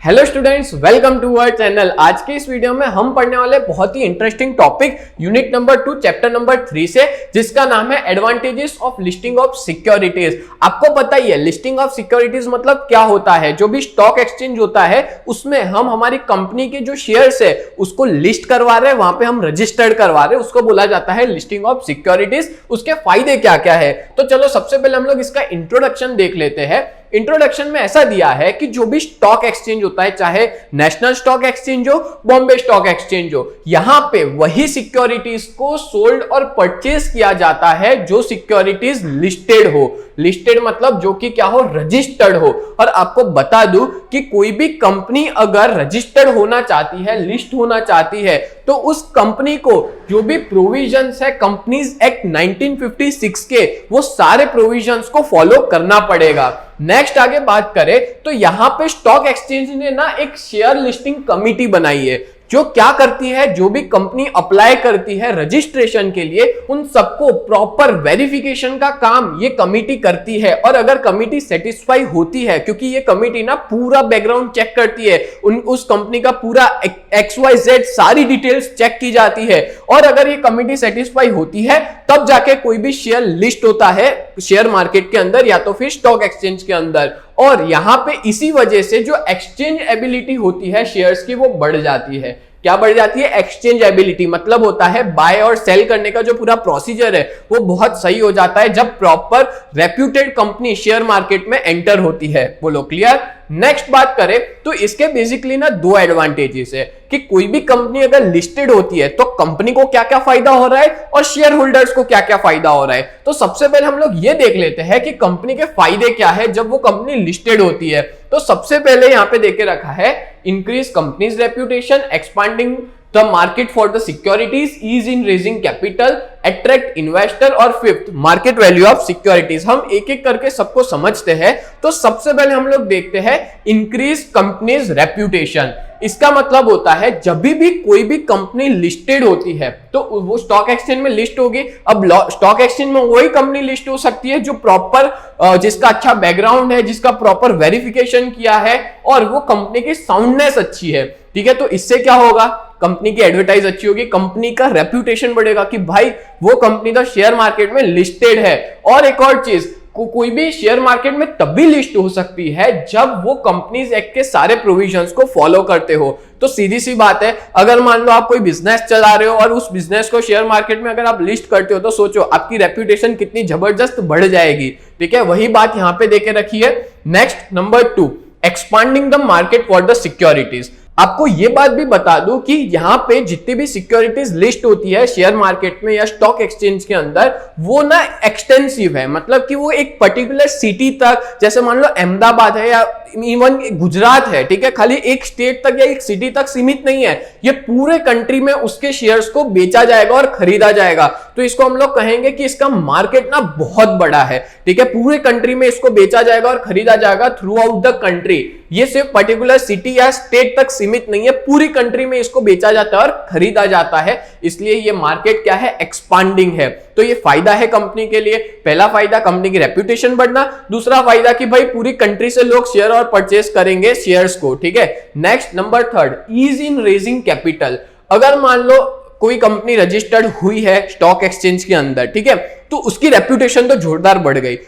Hello students, welcome to our channel. आज के इस वीडियो में हम पढ़ने वाले बहुत ही interesting topic unit number 2 chapter number 3 से, जिसका नाम है advantages of listing of securities. आपको पता ही है लिस्टिंग ऑफ सिक्योरिटीज मतलब क्या होता है। जो भी स्टॉक एक्सचेंज होता है उसमें हम हमारी कंपनी के जो शेयर्स है उसको लिस्ट करवा रहे हैं, वहां पे हम रजिस्टर्ड करवा रहे हैं, उसको बोला जाता है लिस्टिंग ऑफ सिक्योरिटीज। उसके फायदे क्या क्या है, तो चलो सबसे पहले हम लोग इसका इंट्रोडक्शन देख लेते हैं। इंट्रोडक्शन में ऐसा दिया है कि जो भी स्टॉक एक्सचेंज होता है, चाहे नेशनल स्टॉक एक्सचेंज हो, बॉम्बे स्टॉक एक्सचेंज हो, यहां पे वही सिक्योरिटीज को सोल्ड और परचेज किया जाता है जो सिक्योरिटीज लिस्टेड हो। लिस्टेड मतलब जो कि क्या हो, रजिस्टर्ड हो। और आपको बता दूं कि कोई भी कंपनी अगर रजिस्टर्ड होना चाहती है, लिस्ट होना चाहती है, तो उस कंपनी को जो भी प्रोविजंस है कंपनीज एक्ट 1956 के, वो सारे प्रोविजंस को फॉलो करना पड़ेगा। नेक्स्ट आगे बात करें तो यहां पे स्टॉक एक्सचेंज ने ना एक शेयर लिस्टिंग कमिटी बनाई है, जो क्या करती है, जो भी कंपनी अप्लाई करती है रजिस्ट्रेशन के लिए, उन सबको प्रॉपर वेरिफिकेशन का काम ये कमिटी करती है। और अगर कमिटी सेटिस्फाई होती है, क्योंकि ये कमिटी ना पूरा बैकग्राउंड चेक करती है, उस कंपनी का पूरा XYZ सारी डिटेल्स चेक की जाती है, और अगर ये कमिटी सेटिस्फाई होती है तब जाके कोई भी शेयर लिस्ट होता है शेयर मार्केट के अंदर या तो फिर स्टॉक एक्सचेंज के अंदर। और यहां पे इसी वजह से जो एक्सचेंज एबिलिटी होती है शेयर्स की, वो बढ़ जाती है। क्या बढ़ जाती है? एक्सचेंज एबिलिटी मतलब होता है बाय और सेल करने का जो पूरा प्रोसीजर है वो बहुत सही हो जाता है जब proper reputed company share market में एंटर होती है। बोलो क्लियर। नेक्स्ट बात करें तो इसके बेसिकली ना दो एडवांटेजेस है कि कोई भी कंपनी अगर लिस्टेड होती है तो कंपनी को क्या क्या फायदा हो रहा है और शेयर होल्डर्स को क्या क्या फायदा हो रहा है। तो सबसे पहले हम लोग ये देख लेते हैं कि कंपनी के फायदे क्या है जब वो कंपनी लिस्टेड होती है। तो सबसे पहले यहां पे देके रखा है increase company's reputation, expanding the market for the securities, ease in raising capital, attract investor, और fifth market value of securities. हम एक एक करके सबको समझते हैं। तो सबसे पहले हम लोग देखते हैं इंक्रीज कंपनीज रेप्यूटेशन। इसका मतलब होता है जब भी कोई भी कंपनी लिस्टेड होती है तो वो स्टॉक एक्सचेंज में लिस्ट होगी। अब स्टॉक एक्सचेंज में वही कंपनी लिस्ट हो सकती है जो प्रॉपर जिसका अच्छा बैकग्राउंड है, जिसका प्रॉपर वेरिफिकेशन किया है और वो कंपनी की साउंडनेस अच्छी है। ठीक है, तो इससे क्या होगा, कंपनी की एडवर्टाइज अच्छी होगी, कंपनी का रेप्यूटेशन बढ़ेगा कि भाई वो कंपनी तो शेयर मार्केट में लिस्टेड है। और एक और चीज, कोई भी शेयर मार्केट में तभी लिस्ट हो सकती है जब वो कंपनीज एक्ट के सारे प्रोविजंस को फॉलो करते हो। तो सीधी सी बात है, अगर मान लो आप कोई बिजनेस चला रहे हो और उस बिजनेस को शेयर मार्केट में अगर आप लिस्ट करते हो तो सोचो आपकी रेप्यूटेशन कितनी जबरदस्त बढ़ जाएगी। ठीक है, वही बात यहां पे देके रखी है। Next number 2, expanding the market for the securities. आपको यह बात भी बता दूं कि यहां पे जितनी भी सिक्योरिटीज लिस्ट होती है शेयर मार्केट में या स्टॉक एक्सचेंज के अंदर, वो ना एक्सटेंसिव है। मतलब कि वो एक पर्टिकुलर सिटी तक, जैसे मान लो अहमदाबाद है या इवन गुजरात है, ठीक है, खाली एक स्टेट तक या एक सिटी तक सीमित नहीं है, ये पूरे कंट्री में उसके शेयर्स को बेचा जाएगा और खरीदा जाएगा। तो इसको हम लोग कहेंगे कि इसका मार्केट ना बहुत बड़ा है। ठीक है, पूरे कंट्री में इसको बेचा जाएगा और खरीदा जाएगा थ्रू आउट द कंट्री। ये सिर्फ पर्टिकुलर सिटी या स्टेट तक सीमित नहीं है, पूरी कंट्री में इसको बेचा जाता है और खरीदा जाता है। इसलिए ये मार्केट क्या है, एक्सपांडिंग है। तो ये फायदा है कंपनी के लिए। पहला फायदा कंपनी की रेप्यूटेशन बढ़ना, दूसरा फायदा कि भाई पूरी कंट्री से लोग शेयर और परचेस करेंगे शेयर्स को। ठीक है, next number 3, ease in raising capital. अगर मान लो कोई कंपनी रजिस्टर्ड हुई है स्टॉक एक्सचेंज के अंदर, ठीक है, तो उसकी रेप्यूटेशन तो जोरदार बढ़ गई।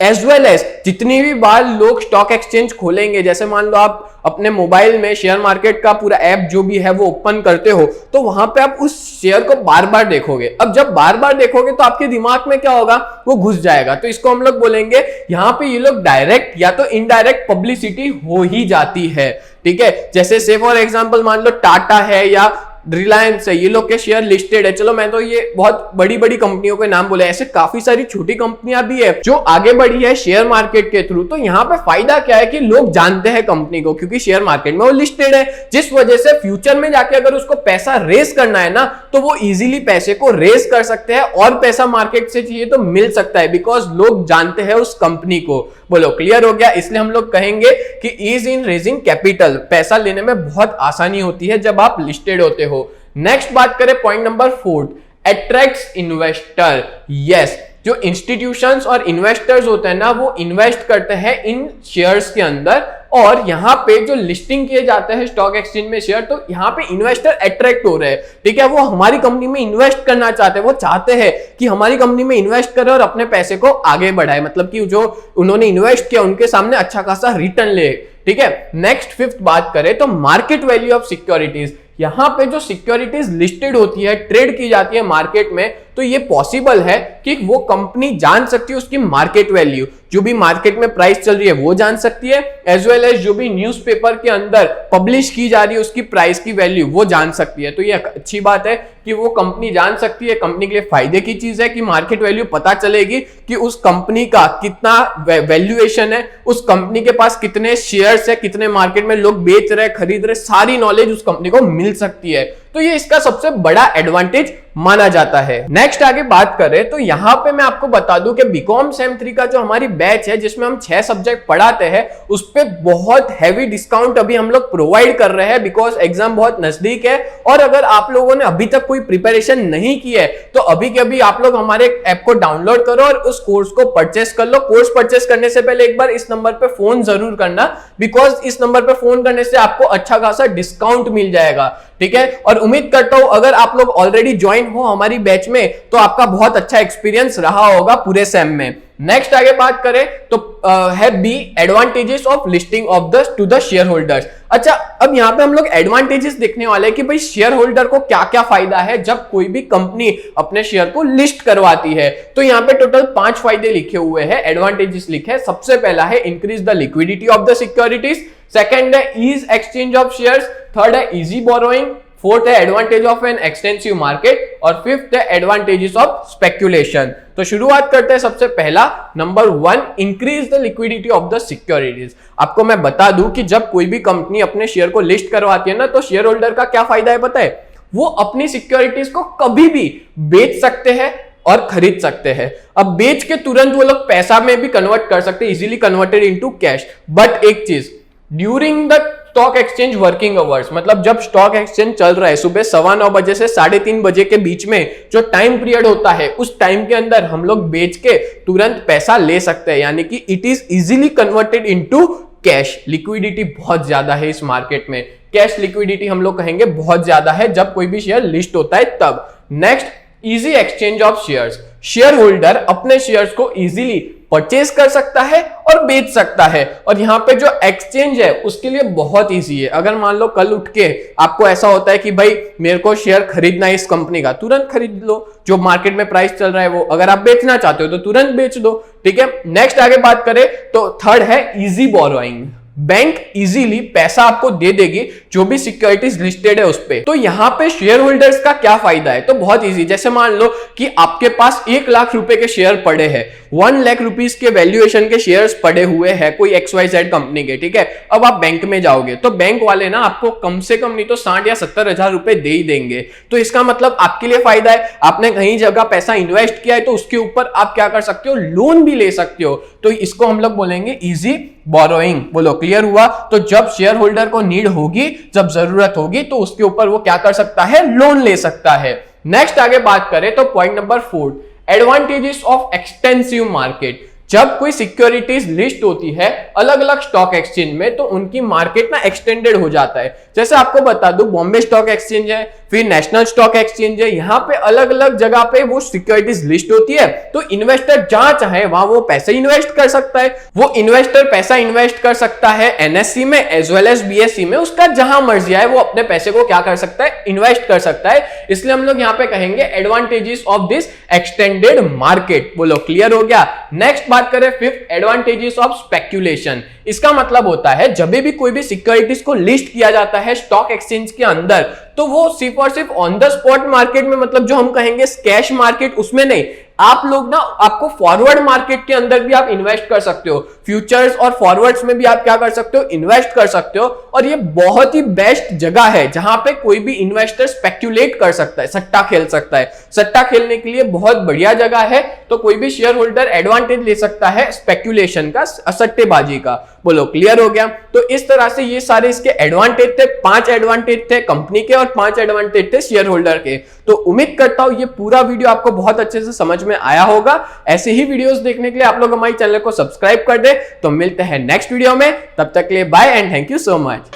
एज वेल एज जितनी भी बार लोग स्टॉक एक्सचेंज खोलेंगे, जैसे मान लो आप अपने मोबाइल में शेयर मार्केट का पूरा ऐप जो भी है वो ओपन करते हो, तो वहां पे आप उस शेयर को बार बार देखोगे। अब जब बार बार देखोगे तो आपके दिमाग में क्या होगा, वो घुस जाएगा। तो इसको हम लोग बोलेंगे यहां पे ये लोग डायरेक्ट या तो इनडायरेक्ट पब्लिसिटी हो ही जाती है। ठीक है, जैसे से फॉर एग्जांपल मान लो टाटा है या रिलायंस है, ये लोग के शेयर लिस्टेड है। चलो मैं तो ये बहुत बड़ी बड़ी कंपनियों के नाम बोले, ऐसे काफी सारी छोटी कंपनियां भी है जो आगे बढ़ी है शेयर मार्केट के थ्रू। तो यहाँ पे फायदा क्या है कि लोग जानते हैं कंपनी को, क्योंकि शेयर मार्केट में वो लिस्टेड है, जिस वजह से फ्यूचर में जाके अगर उसको पैसा रेस करना है ना, तो वो इजीली पैसे को रेस कर सकते हैं और पैसा मार्केट से चाहिए तो मिल सकता है, बिकॉज लोग जानते हैं उस कंपनी को। बोलो क्लियर हो गया। इसलिए हम लोग कहेंगे कि ईज इन रेजिंग कैपिटल, पैसा लेने में बहुत आसानी होती है जब आप लिस्टेड होते हो। नेक्स्ट बात करें point number 4, attracts investor. Yes, जो इंस्टीट्यूशंस और इन्वेस्टर्स होते हैं ना, वो इन्वेस्ट करते हैं इन शेयर्स के अंदर, और यहाँ पे जो लिस्टिंग किए जाते हैं स्टॉक एक्सचेंज में शेयर, तो यहाँ पे इन्वेस्टर अट्रैक्ट हो रहे हैं, ठीक है, वो हमारी कंपनी में इन्वेस्ट करना चाहते हैं, वो चाहते हैं कि हमारी कंपनी में इन्वेस्ट करे और अपने पैसे को आगे बढ़ाए, मतलब कि जो उन्होंने इन्वेस्ट किया उनके सामने अच्छा खासा रिटर्न ले, ठीक है। नेक्स्ट फिफ्थ बात करें तो मार्केट वैल्यू ऑफ सिक्योरिटीज। यहां पे जो सिक्योरिटीज लिस्टेड होती है, ट्रेड की जाती है मार्केट में, तो ये पॉसिबल है कि वो कंपनी जान सकती है उसकी मार्केट वैल्यू, जो भी मार्केट में प्राइस चल रही है वो जान सकती है, एज वेल एज जो भी न्यूज़पेपर के अंदर पब्लिश की जा रही है उसकी प्राइस की वैल्यू वो जान सकती है। तो ये अच्छी बात है कि वो कंपनी जान सकती है, कंपनी के लिए फायदे की चीज है कि मार्केट वैल्यू पता चलेगी कि उस कंपनी का कितना वैल्यूएशन है, उस कंपनी के पास कितने शेयर्स है, कितने मार्केट में लोग बेच रहे खरीद रहे, सारी नॉलेज उस कंपनी को मिल सकती है। तो ये इसका सबसे बड़ा एडवांटेज माना जाता है। नेक्स्ट आगे बात करें तो यहां पे मैं आपको बता दूं कि बीकॉम सेम 3 का जो हमारी बैच है जिसमें हम 6 सब्जेक्ट पढ़ाते हैं, उस पे बहुत हैवी डिस्काउंट अभी हम लोग प्रोवाइड कर रहे हैं, बिकॉज एग्जाम बहुत नजदीक है। और अगर आप लोगों ने अभी तक कोई प्रिपरेशन नहीं की है तो अभी के अभी आप लोग हमारे ऐप को डाउनलोड करो और उस कोर्स को परचेस कर लो। कोर्स परचेस करने से पहले एक बार इस नंबर पे फोन जरूर करना, बिकॉज इस नंबर पे फोन करने से आपको अच्छा खासा डिस्काउंट मिल जाएगा, ठीक है। और उम्मीद करता हूं अगर आप लोग ऑलरेडी ज्वाइन हो हमारी बैच में तो आपका बहुत अच्छा एक्सपीरियंस रहा होगा पूरे सेम में। नेक्स्ट आगे बात करें तो है B, advantages of listing of the to the shareholders. अच्छा, अब यहां पे हम लोग एडवांटेजेस देखने वाले हैं कि भाई शेयर होल्डर को क्या क्या फायदा है जब कोई भी कंपनी अपने शेयर को लिस्ट करवाती है। तो यहां पे टोटल 5 फायदे लिखे हुए हैं, एडवांटेजेस लिखे हैं। सबसे पहला है increase the liquidity of the securities, second है ease exchange of shares, third है इजी बोरोइंग, फोर्थ है advantage of an extensive market, और फिफ्थ है एडवांटेजेस ऑफ स्पेक्यूलेशन। तो शुरुआत करते हैं सबसे पहला, number 1, increase the liquidity of the securities. आपको मैं बता दूं कि जब कोई भी कंपनी अपने शेयर को लिस्ट करवाती है ना, तो शेयर होल्डर का क्या फायदा है पता है? वो अपनी सिक्योरिटीज को कभी भी बेच सकते हैं और खरीद सकते हैं। अब बेच के तुरंत वो लोग पैसा में भी कन्वर्ट कर सकते हैं, easily converted into cash. But एक चीज, during the stock exchange working hours, मतलब जब स्टॉक एक्सचेंज चल रहा है सुबह 9:15 बजे से 3:30 बजे के बीच में जो टाइम पीरियड होता है, उस टाइम के अंदर हम लोग बेच के तुरंत पैसा ले सकते हैं, यानी कि it is easily converted into cash. Liquidity बहुत ज्यादा है इस मार्केट में, कैश लिक्विडिटी हम लोग कहेंगे बहुत ज्यादा है जब कोई भी शेयर लिस्ट होता है तब। Next, easy exchange of shares. Share holder अपने शेयर्स को इजीली परचेज कर सकता है और बेच सकता है, और यहां पे जो एक्सचेंज है उसके लिए बहुत इजी है। अगर मान लो कल उठ के आपको ऐसा होता है कि भाई मेरे को शेयर खरीदना है इस कंपनी का, तुरंत खरीद लो, जो मार्केट में प्राइस चल रहा है वो। अगर आप बेचना चाहते हो तो तुरंत बेच दो, ठीक है। नेक्स्ट आगे बात करें तो थर्ड है इजी बोरोइंग। बैंक इजीली पैसा आपको दे देगी जो भी सिक्योरिटीज लिस्टेड है उस पे। तो यहां पे शेयर होल्डर्स का क्या फायदा है? तो बहुत इजी, जैसे मान लो कि आपके पास 1 लाख रुपए के शेयर पड़े हैं, 1 लाख रुपीस के वैल्यूएशन के शेयर्स पड़े हुए हैं कोई XYZ कंपनी के, ठीक है। अब आप बैंक में जाओगे तो बैंक वाले ना आपको कम से कम नहीं तो 60 या 70 हजार रुपए दे ही देंगे। तो इसका मतलब आपके लिए फायदा है, आपने कहीं जगह पैसा इन्वेस्ट किया है तो उसके ऊपर आप क्या कर सकते हो, लोन भी ले सकते हो। तो इसको हम लोग बोलेंगे इजी बोरोइंग। बोलो क्लियर हुआ? तो जब शेयर होल्डर को नीड होगी, जब जरूरत होगी, तो उसके ऊपर वो क्या कर सकता है, लोन ले सकता है। नेक्स्ट आगे बात करें तो point number 4, advantages of extensive market. जब कोई सिक्योरिटीज लिस्ट होती है अलग अलग स्टॉक एक्सचेंज में तो उनकी मार्केट ना एक्सटेंडेड हो जाता है। जैसे आपको बता दूं, बॉम्बे स्टॉक एक्सचेंज है, फिर नेशनल स्टॉक एक्सचेंज है, यहां पे अलग अलग जगह पे वो सिक्योरिटीज लिस्ट होती है। तो इन्वेस्टर जहां चाहे वहां वो पैसे इन्वेस्ट कर सकता है। वो इन्वेस्टर पैसा इन्वेस्ट कर सकता है NSE में एज वेल एज BSE में, उसका जहां मर्जी है वो अपने पैसे को क्या कर सकता है, इन्वेस्ट कर सकता है। इसलिए हम लोग यहां पे कहेंगे advantages of this extended market. बोलो क्लियर हो गया? नेक्स्ट बात करें फिफ्थ, एडवांटेजेस ऑफ स्पेक्यूलेशन। इसका मतलब होता है जब भी कोई भी सिक्योरिटीज को लिस्ट किया जाता है स्टॉक एक्सचेंज के अंदर, तो वो सिर्फ और सिर्फ ऑन द स्पॉट मार्केट में, मतलब जो हम कहेंगे कैश मार्केट, उसमें नहीं। आप लोग ना, आपको फॉरवर्ड मार्केट के अंदर भी आप इन्वेस्ट कर सकते हो, फ्यूचर्स और फॉरवर्ड्स में भी आप क्या कर सकते हो, इन्वेस्ट कर सकते हो। और ये बहुत ही बेस्ट जगह है जहां पे कोई भी इन्वेस्टर स्पेक्यूलेट कर सकता है, सट्टा खेल सकता है। सट्टा खेलने के लिए बहुत बढ़िया जगह है। तो कोई भी शेयर होल्डर एडवांटेज ले सकता है स्पेक्यूलेशन का, सट्टेबाजी का। बोलो क्लियर हो गया? तो इस तरह से ये सारे इसके एडवांटेज थे। 5 एडवांटेज थे कंपनी के और 5 एडवांटेज थे शेयर होल्डर के। तो उम्मीद करता हूं ये पूरा वीडियो आपको बहुत अच्छे से समझ में में आया होगा। ऐसे ही वीडियोस देखने के लिए आप लोग हमारे चैनल को सब्सक्राइब कर दे। तो मिलते हैं नेक्स्ट वीडियो में, तब तक के लिए bye and thank you so much.